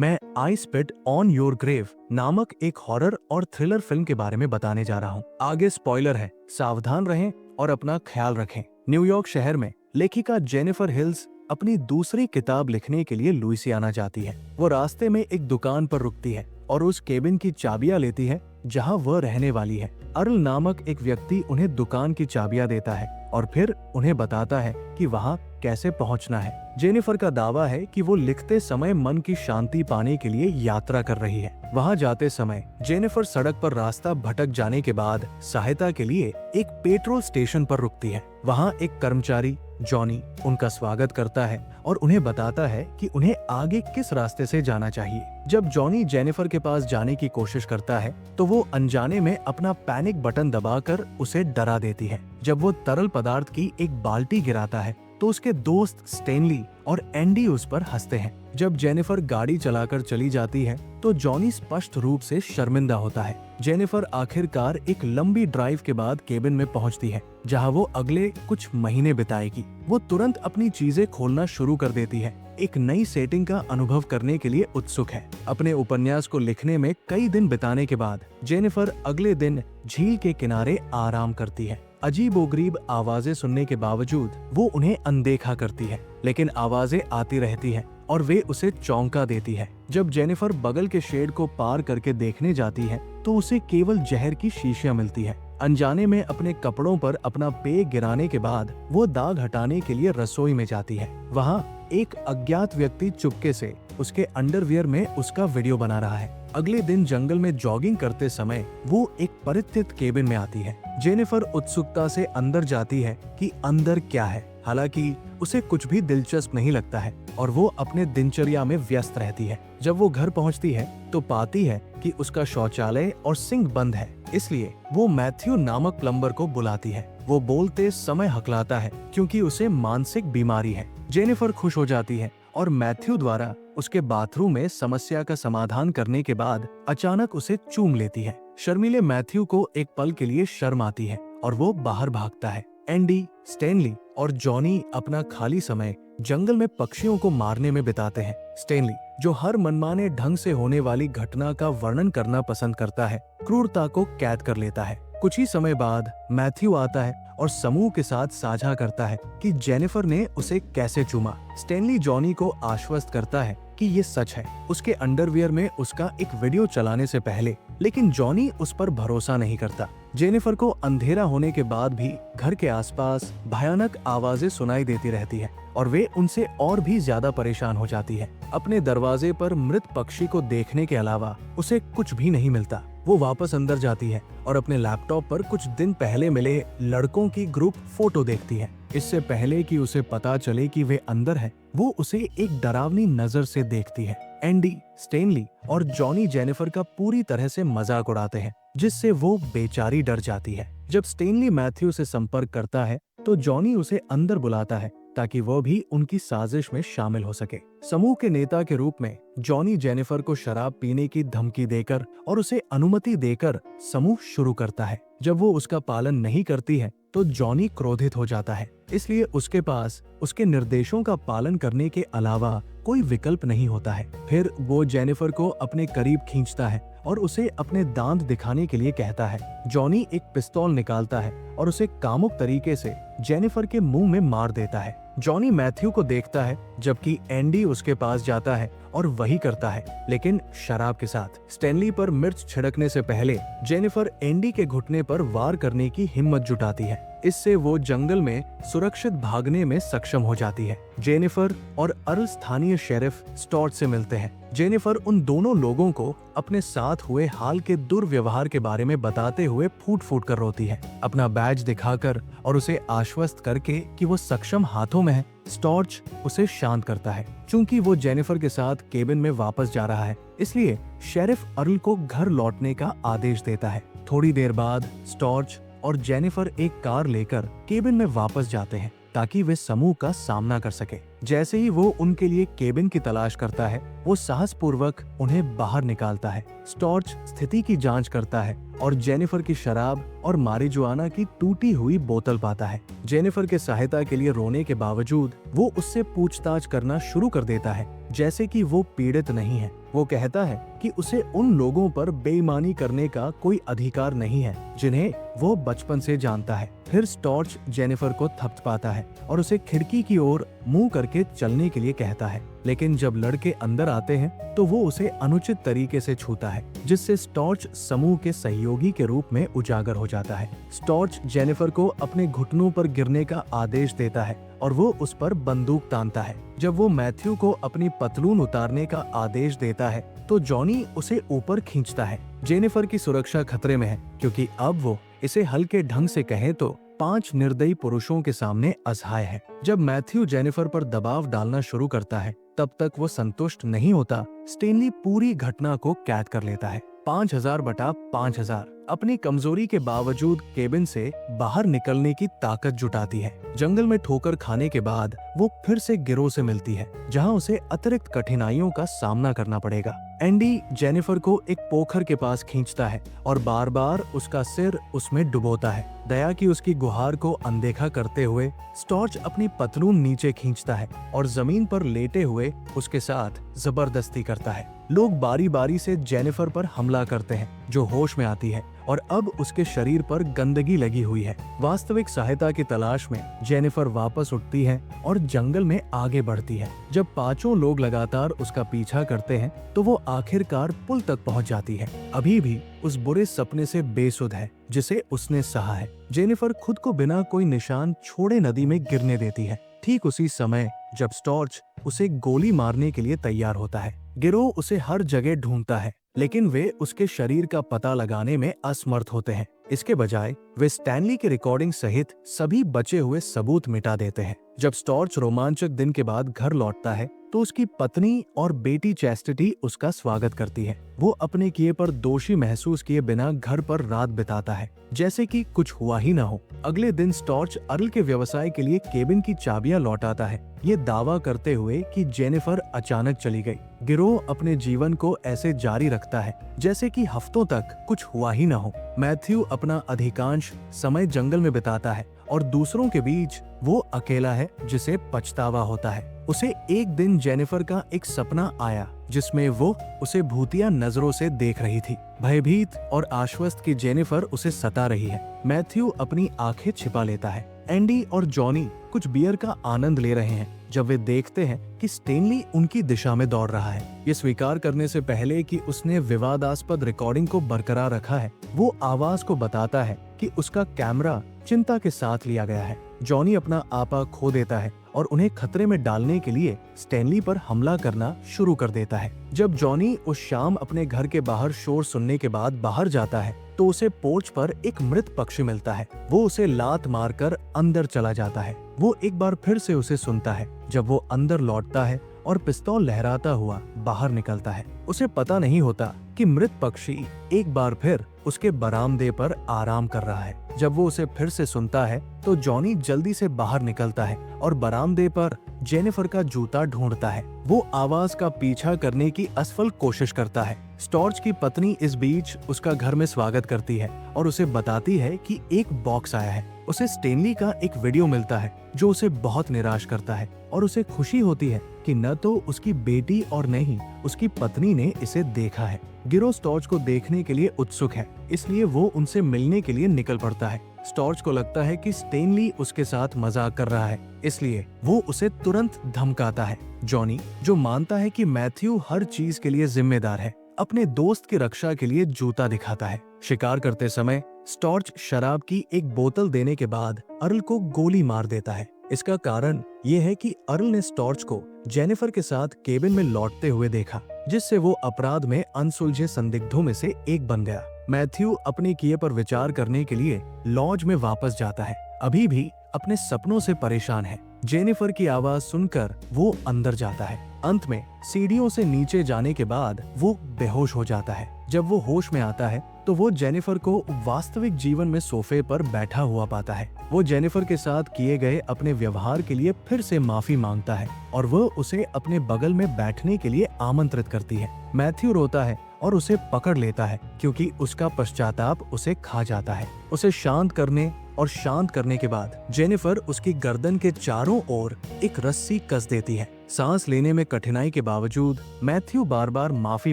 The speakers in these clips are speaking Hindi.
मैं I spit on your grave नामक एक हॉरर और थ्रिलर फिल्म के बारे में बताने जा रहा हूँ। आगे स्पॉइलर है, सावधान रहें और अपना ख्याल रखें। न्यूयॉर्क शहर में लेखिका जेनिफर हिल्स अपनी दूसरी किताब लिखने के लिए लुइसियाना जाती है। वो रास्ते में एक दुकान पर रुकती है और उस केबिन की चाबियां लेती है जहां वह रहने वाली है। अर्ल नामक एक व्यक्ति उन्हें दुकान की चाबियां देता है और फिर उन्हें बताता है कि वहां कैसे पहुंचना है। जेनिफर का दावा है कि वो लिखते समय मन की शांति पाने के लिए यात्रा कर रही है। वहां जाते समय जेनिफर सड़क पर रास्ता भटक जाने के बाद सहायता के लिए एक पेट्रोल स्टेशन पर रुकती है। वहां एक कर्मचारी जॉनी उनका स्वागत करता है और उन्हें बताता है कि उन्हें आगे किस रास्ते से जाना चाहिए। जब जॉनी जेनिफर के पास जाने की कोशिश करता है तो वो अनजाने में अपना पैनिक बटन दबाकर उसे डरा देती है। जब वो तरल पदार्थ की एक बाल्टी गिराता है तो उसके दोस्त स्टेनली और एंडी उस पर हंसते हैं। जब जेनिफर गाड़ी चलाकर चली जाती है तो जॉनी स्पष्ट रूप से शर्मिंदा होता है। जेनिफर आखिरकार एक लंबी ड्राइव के बाद केबिन में पहुंचती है जहां वो अगले कुछ महीने बिताएगी। वो तुरंत अपनी चीजें खोलना शुरू कर देती है, एक नई सेटिंग का अनुभव करने के लिए उत्सुक है। अपने उपन्यास को लिखने में कई दिन बिताने के बाद जेनिफर अगले दिन झील के किनारे आराम करती है। अजीबोगरीब आवाजें सुनने के बावजूद वो उन्हें अनदेखा करती है, लेकिन आवाजें आती रहती हैं और वे उसे चौंका देती है। जब जेनिफर बगल के शेड को पार करके देखने जाती है तो उसे केवल जहर की शीशियां मिलती है। अनजाने में अपने कपड़ों पर अपना पेय गिराने के बाद वो दाग हटाने के लिए रसोई में जाती है। वहाँ एक अज्ञात व्यक्ति चुपके से उसके अंडरवियर में उसका वीडियो बना रहा है। अगले दिन जंगल में जॉगिंग करते समय वो एक परिचित केबिन में आती है। जेनिफर उत्सुकता से अंदर जाती है कि अंदर क्या है। हालांकि उसे कुछ भी दिलचस्प नहीं लगता है और वो अपने दिनचर्या में व्यस्त रहती है। जब वो घर पहुंचती है तो पाती है कि उसका शौचालय और सिंक बंद है, इसलिए वो मैथ्यू नामक प्लम्बर को बुलाती है। वो बोलते समय हकलाता है क्योंकि उसे मानसिक बीमारी है। जेनिफर खुश हो जाती है और मैथ्यू द्वारा उसके बाथरूम में समस्या का समाधान करने के बाद अचानक उसे चूम लेती है। शर्मीले मैथ्यू को एक पल के लिए शर्म आती है और वो बाहर भागता है। एंडी, स्टेनली और जॉनी अपना खाली समय जंगल में पक्षियों को मारने में बिताते हैं। स्टेनली, जो हर मनमाने ढंग से होने वाली घटना का वर्णन करना पसंद करता है, क्रूरता को कैद कर लेता है। कुछ ही समय बाद मैथ्यू आता है और समूह के साथ साझा करता है कि जेनिफर ने उसे कैसे चूमा। स्टेनली जॉनी को आश्वस्त करता है कि ये सच है, उसके अंडरवियर में उसका एक वीडियो चलाने से पहले, लेकिन जॉनी उस पर भरोसा नहीं करता। जेनिफर को अंधेरा होने के बाद भी घर के आसपास भयानक आवाजें सुनाई देती रहती है और वे उनसे और भी ज्यादा परेशान हो जाती है। अपने दरवाजे पर मृत पक्षी को देखने के अलावा उसे कुछ भी नहीं मिलता। वो वापस अंदर जाती है और अपने लैपटॉप पर कुछ दिन पहले मिले लड़कों की ग्रुप फोटो देखती है। इससे पहले कि उसे पता चले कि वे अंदर है, वो उसे एक डरावनी नजर से देखती है। एंडी, स्टेनली और जॉनी जेनिफर का पूरी तरह से मजाक उड़ाते हैं, जिससे वो बेचारी डर जाती है। जब स्टेनली मैथ्यू से संपर्क करता है तो जॉनी उसे अंदर बुलाता है ताकि वो भी उनकी साजिश में शामिल हो सके। समूह के नेता के रूप में जॉनी जेनिफर को शराब पीने की धमकी देकर और उसे अनुमति देकर समूह शुरू करता है। जब वो उसका पालन नहीं करती है तो जॉनी क्रोधित हो जाता है, इसलिए उसके पास उसके निर्देशों का पालन करने के अलावा कोई विकल्प नहीं होता है। फिर वो जेनिफर को अपने करीब खींचता है और उसे अपने दांत दिखाने के लिए कहता है। जॉनी एक पिस्तौल निकालता है और उसे कामुक तरीके से जेनिफर के मुंह में मार देता है। जॉनी मैथ्यू को देखता है जबकि एंडी उसके पास जाता है और वही करता है, लेकिन शराब के साथ। स्टेनली पर मिर्च छिड़कने से पहले जेनिफर एंडी के घुटने पर वार करने की हिम्मत जुटाती है। इससे वो जंगल में सुरक्षित भागने में सक्षम हो जाती है। जेनिफर और अर्ल स्थानीय शेरिफ स्टॉर्ट से मिलते हैं। जेनिफर उन दोनों लोगों को अपने साथ हुए हाल के दुर्व्यवहार के बारे में बताते हुए फूट फूट कर रोती है। अपना बैज दिखाकर और उसे आश्वस्त करके कि वो सक्षम हाथों में है, स्टॉर्च उसे शांत करता है। चूंकि वो जेनिफर के साथ केबिन में वापस जा रहा है, इसलिए शेरिफ अर्ल को घर लौटने का आदेश देता है। थोड़ी देर बाद स्टॉर्च और जेनिफर एक कार लेकर केबिन में वापस जाते हैं ताकि वे समूह का सामना कर सके। जैसे ही वो उनके लिए केबिन की तलाश करता है, वो साहसपूर्वक उन्हें बाहर निकालता है। स्टॉर्च स्थिति की जांच करता है और जेनिफर की शराब और मारिजुआना की टूटी हुई बोतल पाता है। जेनिफर के सहायता के लिए रोने के बावजूद वो उससे पूछताछ करना शुरू कर देता है। जैसे कि वो पीड़ित नहीं है। वो कहता है कि उसे उन लोगों पर बेईमानी करने का कोई अधिकार नहीं है जिन्हें वो बचपन से जानता है। फिर स्टॉर्च जेनिफर को थपथपाता है और उसे खिड़की की ओर मुंह करके चलने के लिए कहता है, लेकिन जब लड़के अंदर आते हैं तो वो उसे अनुचित तरीके से छूता है, जिससे स्टॉर्च समूह के सहयोगी के रूप में उजागर हो जाता है। स्टॉर्च जेनिफर को अपने घुटनों पर गिरने का आदेश देता है और वो उस पर बंदूक तानता है। जब वो मैथ्यू को अपनी पतलून उतारने का आदेश देता है तो जॉनी उसे ऊपर खींचता है। जेनिफर की सुरक्षा खतरे में है क्योंकि अब वो इसे हल्के ढंग से कहे तो 5 निर्दयी पुरुषों के सामने असहाय है। जब मैथ्यू जेनिफर पर दबाव डालना शुरू करता है तब तक वो संतुष्ट नहीं होता। स्टेनली पूरी घटना को कैद कर लेता है। 5000 बटा 5000 अपनी कमजोरी के बावजूद केबिन से बाहर निकलने की ताकत जुटाती है। जंगल में ठोकर खाने के बाद वो फिर से गिरोह से मिलती है, जहां उसे अतिरिक्त कठिनाइयों का सामना करना पड़ेगा। एंडी जेनिफर को एक पोखर के पास खींचता है और बार बार उसका सिर उसमें डुबोता है। दया की उसकी गुहार को अनदेखा करते हुए स्टॉर्च अपनी पतलून नीचे खींचता है और जमीन पर लेटे हुए उसके साथ जबरदस्ती करता है। लोग बारी बारी से जेनिफर पर हमला करते हैं, जो होश में आती है और अब उसके शरीर पर गंदगी लगी हुई है। वास्तविक सहायता की तलाश में जेनिफर वापस उठती है और जंगल में आगे बढ़ती है। जब 5 लोग लगातार उसका पीछा करते हैं तो वो आखिरकार पुल तक पहुंच जाती है। अभी भी उस बुरे सपने से बेसुध है जिसे उसने सहा है। जेनिफर खुद को बिना कोई निशान छोड़े नदी में गिरने देती है। ठीक उसी समय जब स्टॉर्च उसे गोली मारने के लिए तैयार होता है। गिरोह उसे हर जगह ढूंढता है, लेकिन वे उसके शरीर का पता लगाने में असमर्थ होते हैं। इसके बजाय वे स्टैनली की रिकॉर्डिंग सहित सभी बचे हुए सबूत मिटा देते हैं। जब स्टॉर्च रोमांचक दिन के बाद घर लौटता है तो उसकी पत्नी और बेटी चैस्टिटी उसका स्वागत करती है। वो अपने किए पर दोषी महसूस किए बिना घर पर रात बिताता है, जैसे कि कुछ हुआ ही न हो। अगले दिन स्टॉर्च अर्ल के व्यवसाय के लिए केबिन की चाबियां लौटाता है, ये दावा करते हुए कि जेनिफर अचानक चली गई। गिरोह अपने जीवन को ऐसे जारी रखता है जैसे कि हफ्तों तक कुछ हुआ ही न हो। मैथ्यू अपना अधिकांश समय जंगल में बिताता है और दूसरों के बीच वो अकेला है, जिसे पछतावा होता है। उसे एक दिन जेनिफर का एक सपना आया जिसमें वो उसे भूतिया नजरों से देख रही थी। भयभीत और आश्वस्त की जेनिफर उसे सता रही है। मैथ्यू अपनी आंखें छिपा लेता है। एंडी और जॉनी कुछ बियर का आनंद ले रहे हैं जब वे देखते हैं कि स्टेनली उनकी दिशा में दौड़ रहा है। ये स्वीकार करने से पहले कि उसने विवादास्पद रिकॉर्डिंग को बरकरार रखा है, वो आवाज को बताता है कि उसका कैमरा चिंता के साथ लिया गया है। जॉनी अपना आपा खो देता है और उन्हें खतरे में डालने के लिए स्टेनली पर हमला करना शुरू कर देता है। जब जॉनी उस शाम अपने घर के बाहर शोर सुनने के बाद बाहर जाता है तो उसे पोर्च पर एक मृत पक्षी मिलता है। वो उसे लात मारकर अंदर चला जाता है। वो एक बार फिर से उसे सुनता है जब वो अंदर लौटता है और पिस्तौल लहराता हुआ बाहर निकलता है। उसे पता नहीं होता कि मृत पक्षी एक बार फिर उसके बरामदे पर आराम कर रहा है। जब वो उसे फिर से सुनता है तो जॉनी जल्दी से बाहर निकलता है और बरामदे पर जेनिफर का जूता ढूंढता है। वो आवाज का पीछा करने की असफल कोशिश करता है। स्टॉर्च की पत्नी इस बीच उसका घर में स्वागत करती है और उसे बताती है कि एक बॉक्स आया है। उसे स्टेनली का एक वीडियो मिलता है जो उसे बहुत निराश करता है और उसे खुशी होती है कि न तो उसकी बेटी और न ही उसकी पत्नी ने इसे देखा है। गिरोह स्टॉर्च को देखने के लिए उत्सुक है, इसलिए वो उनसे मिलने के लिए निकल पड़ता है। स्टॉर्च को लगता है कि स्टेनली उसके साथ मजाक कर रहा है, इसलिए वो उसे तुरंत धमकाता है। जॉनी, जो मानता है कि मैथ्यू हर चीज के लिए जिम्मेदार है, अपने दोस्त की रक्षा के लिए जूता दिखाता है। शिकार करते समय स्टॉर्च शराब की एक बोतल देने के बाद अर्ल को गोली मार देता है। इसका कारण ये है कि अर्ल ने स्टॉर्च को जेनिफर के साथ केबिन में लौटते हुए देखा, जिससे वो अपराध में अनसुलझे संदिग्धों में से एक बन गया। मैथ्यू अपने किए पर विचार करने के लिए लॉज में वापस जाता है। अभी भी अपने सपनों से परेशान है। जेनिफर की आवाज सुनकर वो अंदर जाता है। अंत में सीढ़ियों से नीचे जाने के बाद वो बेहोश हो जाता है। जब वो होश में आता है तो वो जेनिफर को वास्तविक जीवन में सोफे पर बैठा हुआ पाता है। वो जेनिफर के साथ किए गए अपने व्यवहार के लिए फिर से माफी मांगता है और वो उसे अपने बगल में बैठने के लिए आमंत्रित करती है। मैथ्यू रोता है और उसे पकड़ लेता है क्योंकि उसका पश्चाताप उसे खा जाता है। उसे शांत करने के बाद जेनिफर उसकी गर्दन के चारों ओर एक रस्सी कस देती है। सांस लेने में कठिनाई के बावजूद मैथ्यू बार बार माफी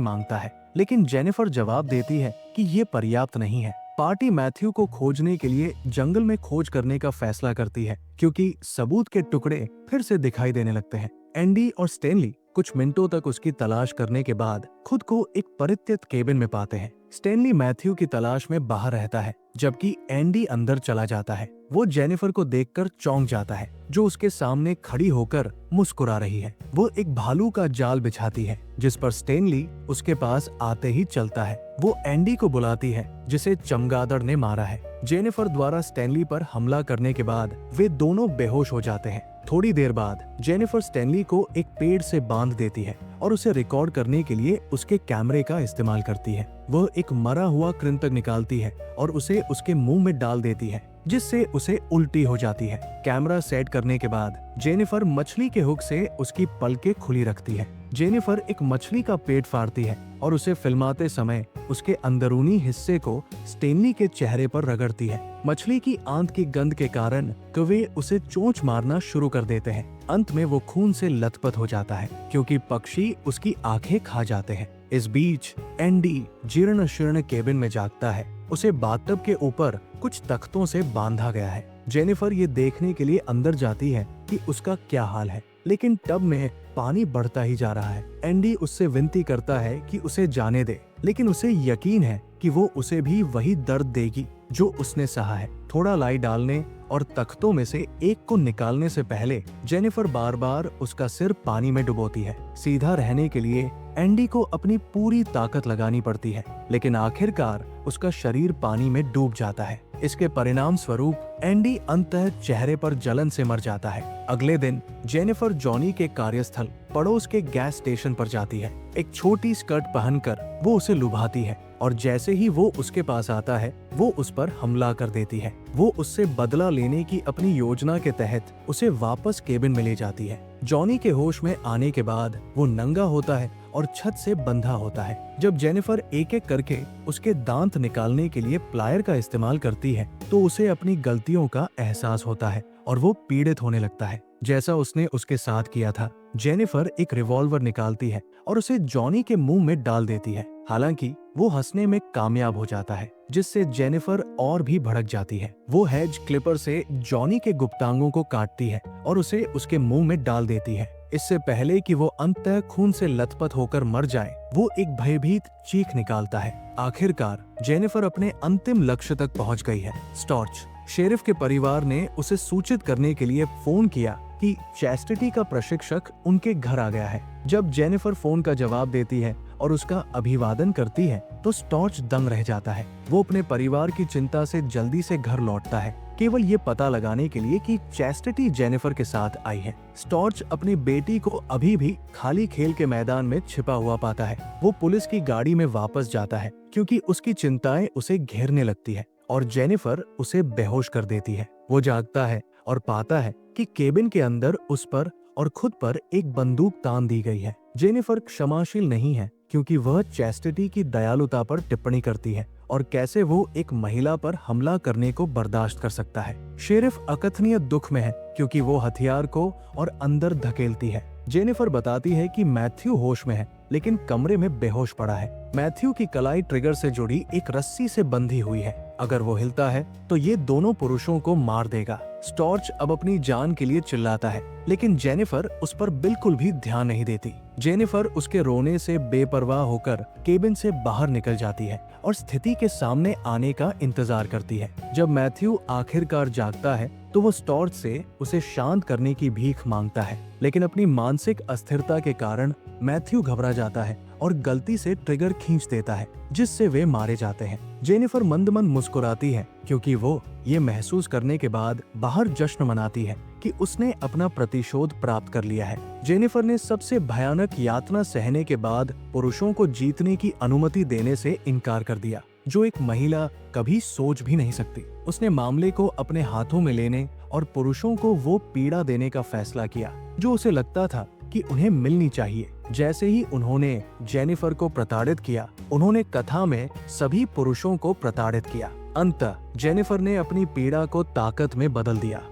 मांगता है, लेकिन जेनिफर जवाब देती है कि ये पर्याप्त नहीं है। पार्टी मैथ्यू को खोजने के लिए जंगल में खोज करने का फैसला करती है, क्योंकि सबूत के टुकड़े फिर से दिखाई देने लगते हैं। एंडी और स्टेनली कुछ मिनटों तक उसकी तलाश करने के बाद खुद को एक परित्यक्त केबिन में पाते हैं। स्टेनली मैथ्यू की तलाश में बाहर रहता है, जबकि एंडी अंदर चला जाता है। वो जेनिफर को देखकर चौंक जाता है, जो उसके सामने खड़ी होकर मुस्कुरा रही है। वो एक भालू का जाल बिछाती है, जिस पर स्टेनली उसके पास आते ही चलता है। वो एंडी को बुलाती है, जिसे चमगादड़ ने मारा है। जेनिफर द्वारा स्टेनली पर हमला करने के बाद वे दोनों बेहोश हो जाते हैं। थोड़ी देर बाद जेनिफर स्टेनली को एक पेड़ से बांध देती है और उसे रिकॉर्ड करने के लिए उसके कैमरे का इस्तेमाल करती है। वह एक मरा हुआ कृंतक निकालती है और उसे उसके मुंह में डाल देती है, जिससे उसे उल्टी हो जाती है। कैमरा सेट करने के बाद जेनिफर मछली के हुक से उसकी पलकें खुली रखती है। जेनिफर एक मछली का पेट फाड़ती है और उसे फिल्माते समय उसके अंदरूनी हिस्से को स्टेनली के चेहरे पर रगड़ती है। मछली की आंत की गंध के कारण कौवे उसे चोंच मारना शुरू कर देते हैं। अंत में वो खून से लथपथ हो जाता है, क्योंकि पक्षी उसकी आंखें खा जाते हैं। इस बीच एंडी जीर्ण शीर्ण केबिन में जागता है। उसे बाथटब के ऊपर कुछ तख्तों से बांधा गया है। जेनिफर ये देखने के लिए अंदर जाती है कि उसका क्या हाल है, लेकिन टब में पानी बढ़ता ही जा रहा है। एंडी उससे विनती करता है कि उसे जाने दे, लेकिन उसे यकीन है कि वो उसे भी वही दर्द देगी जो उसने सहा है। थोड़ा लाई डालने और तख्तों में से एक को निकालने से पहले जेनिफर बार बार उसका सिर पानी में डुबोती है। सीधा रहने के लिए एंडी को अपनी पूरी ताकत लगानी पड़ती है, लेकिन आखिरकार उसका शरीर पानी में डूब जाता है। इसके परिणाम स्वरूप एंडी अंततः चेहरे पर जलन से मर जाता है। अगले दिन जेनिफर जॉनी के कार्यस्थल पड़ोस के गैस स्टेशन पर जाती है। एक छोटी स्कर्ट पहनकर वो उसे लुभाती है और जैसे ही वो उसके पास आता है, वो उस पर हमला कर देती है। वो उससे बदला लेने की अपनी योजना के तहत उसे वापस केबिन में ले जाती है। जॉनी के होश में आने के बाद वो नंगा होता है और छत से बंधा होता है। जब जेनिफर एक एक करके उसके दांत निकालने के लिए प्लायर का इस्तेमाल करती है, तो उसे अपनी गलतियों का एहसास होता है और वो पीड़ित होने लगता है, जैसा उसने उसके साथ किया था। जेनिफर एक रिवॉल्वर निकालती है और उसे जॉनी के मुंह में डाल देती है। हालांकि वो हंसने में कामयाब हो जाता है, जिससे जेनिफर और भी भड़क जाती है। वो हेज क्लिपर से जॉनी के गुप्तांगों को काटती है और उसे उसके मुंह में डाल देती है। इससे पहले कि वो अंततः खून से लथपथ होकर मर जाए, वो एक भयभीत चीख निकालता है। आखिरकार जेनिफर अपने अंतिम लक्ष्य तक पहुंच गई है। स्टॉर्च शेरिफ के परिवार ने उसे सूचित करने के लिए फोन किया कि चैस्टिटी का प्रशिक्षक उनके घर आ गया है। जब जेनिफर फोन का जवाब देती है और उसका अभिवादन करती है, तो स्टॉर्च दंग रह जाता है। वो अपने परिवार की चिंता से जल्दी से घर लौटता है, केवल ये पता लगाने के लिए कि चैस्टिटी जेनिफर के साथ आई है। स्टॉर्च अपनी बेटी को अभी भी खाली खेल के मैदान में छिपा हुआ पाता है। वो पुलिस की गाड़ी में वापस जाता है, क्योंकि उसकी चिंताएं उसे घेरने लगती है और जेनिफर उसे बेहोश कर देती है। वो जागता है और पाता है कि केबिन के अंदर उस पर और खुद पर एक बंदूक तान दी गई है। जेनिफर क्षमाशील नहीं है, क्योंकि वह चैस्टिटी की दयालुता पर टिप्पणी करती है और कैसे वो एक महिला पर हमला करने को बर्दाश्त कर सकता है। शेरिफ अकथनीय दुख में है, क्योंकि वो हथियार को और अंदर धकेलती है। जेनिफर बताती है कि मैथ्यू होश में है, लेकिन कमरे में बेहोश पड़ा है। मैथ्यू की कलाई ट्रिगर से जुड़ी एक रस्सी से बंधी हुई है। अगर वो हिलता है तो ये दोनों पुरुषों को मार देगा। स्टॉर्च अब अपनी जान के लिए चिल्लाता है, लेकिन जेनिफर उस पर बिल्कुल भी ध्यान नहीं देती। जेनिफर उसके रोने से बेपरवाह होकर केबिन से बाहर निकल जाती है और स्थिति के सामने आने का इंतजार करती है। जब मैथ्यू आखिरकार जागता है, तो वो स्टॉर्च से उसे शांत करने की भीख मांगता है, लेकिन अपनी मानसिक अस्थिरता के कारण मैथ्यू घबरा जाता है और गलती से ट्रिगर खींच देता है, जिससे वे मारे जाते हैं। जेनिफर मंद मंद मुस्कुराती है, क्योंकि वो ये महसूस करने के बाद बाहर जश्न मनाती है कि उसने अपना प्रतिशोध प्राप्त कर लिया है। जेनिफर ने सबसे भयानक यातना सहने के बाद पुरुषों को जीतने की अनुमति देने से इनकार कर दिया, जो एक महिला कभी सोच भी नहीं सकती। उसने मामले को अपने हाथों में लेने और पुरुषों को वो पीड़ा देने का फैसला किया जो उसे लगता था कि उन्हें मिलनी चाहिए। जैसे ही उन्होंने जेनिफर को प्रताड़ित किया, उन्होंने कथा में सभी पुरुषों को प्रताड़ित किया। अंततः जेनिफर ने अपनी पीड़ा को ताकत में बदल दिया।